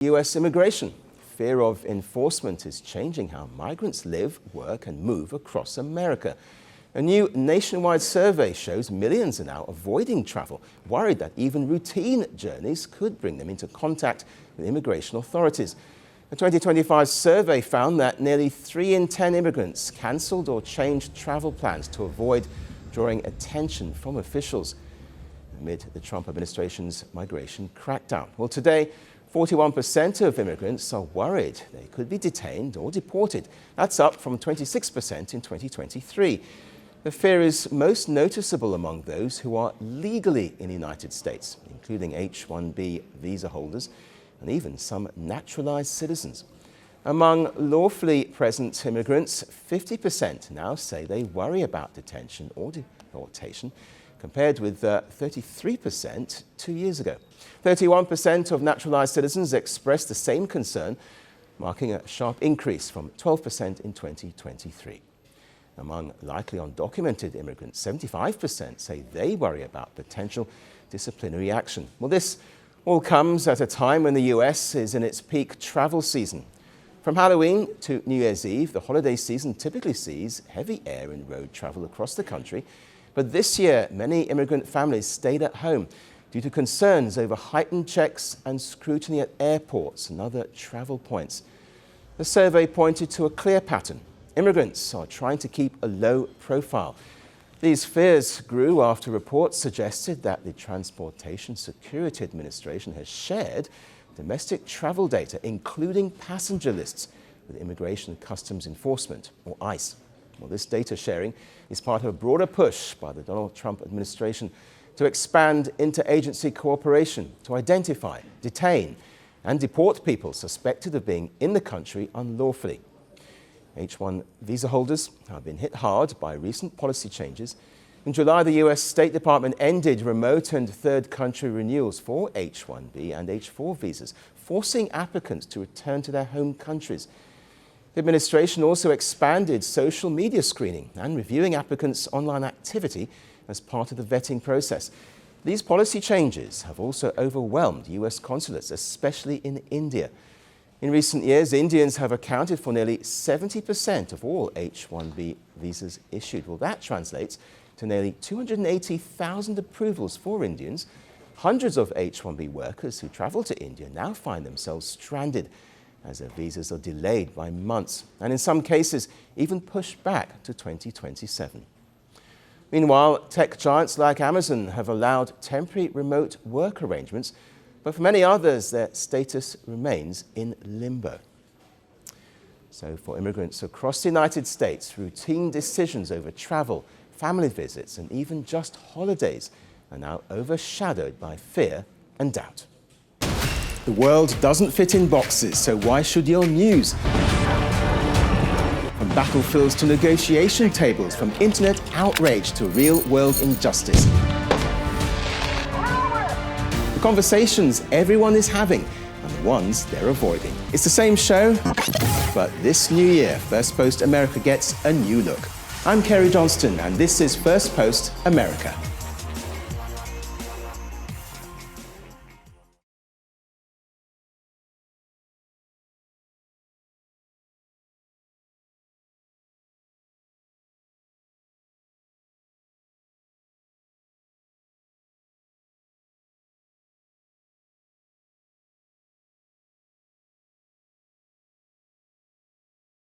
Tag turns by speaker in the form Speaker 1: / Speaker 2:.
Speaker 1: US immigration. Fear of enforcement is changing how migrants live, work and move across America. A new nationwide survey shows millions are now avoiding travel, worried that even routine journeys could bring them into contact with immigration authorities. A 2025 survey found that nearly 3 in 10 immigrants cancelled or changed travel plans to avoid drawing attention from officials amid the Trump administration's migration crackdown. Well, today, 41% of immigrants are worried they could be detained or deported. That's up from 26% in 2023. The fear is most noticeable among those who are legally in the United States, including H-1B visa holders and even some naturalized citizens. Among lawfully present immigrants, 50% now say they worry about detention or deportation, compared with 33% 2 years ago. 31% of naturalized citizens expressed the same concern, marking a sharp increase from 12% in 2023. Among likely undocumented immigrants, 75% say they worry about potential disciplinary action. Well, this all comes at a time when the US is in its peak travel season. From Halloween to New Year's Eve, the holiday season typically sees heavy air and road travel across the country. But this year, many immigrant families stayed at home due to concerns over heightened checks and scrutiny at airports and other travel points. The survey pointed to a clear pattern. Immigrants are trying to keep a low profile. These fears grew after reports suggested that the Transportation Security Administration has shared domestic travel data, including passenger lists, with Immigration and Customs Enforcement, or ICE. Well, this data sharing is part of a broader push by the Donald Trump administration to expand interagency cooperation to identify, detain, and deport people suspected of being in the country unlawfully. H-1 visa holders have been hit hard by recent policy changes. In July, the US State Department ended remote and third country renewals for H-1B and H-4 visas, forcing applicants to return to their home countries. The administration also expanded social media screening and reviewing applicants' online activity as part of the vetting process. These policy changes have also overwhelmed US consulates, especially in India. In recent years, Indians have accounted for nearly 70% of all H-1B visas issued. Well, that translates to nearly 280,000 approvals for Indians. Hundreds of H-1B workers who travel to India now find themselves stranded as their visas are delayed by months, and in some cases even pushed back to 2027. Meanwhile, tech giants like Amazon have allowed temporary remote work arrangements, but for many others, their status remains in limbo. So for immigrants across the United States, routine decisions over travel, family visits, and even just holidays are now overshadowed by fear and doubt. The world doesn't fit in boxes, so why should your news? From battlefields to negotiation tables, from internet outrage to real-world injustice. The conversations everyone is having and the ones they're avoiding. It's the same show, but this new year, Firstpost America gets a new look. I'm Kerry Johnston, and this is Firstpost America.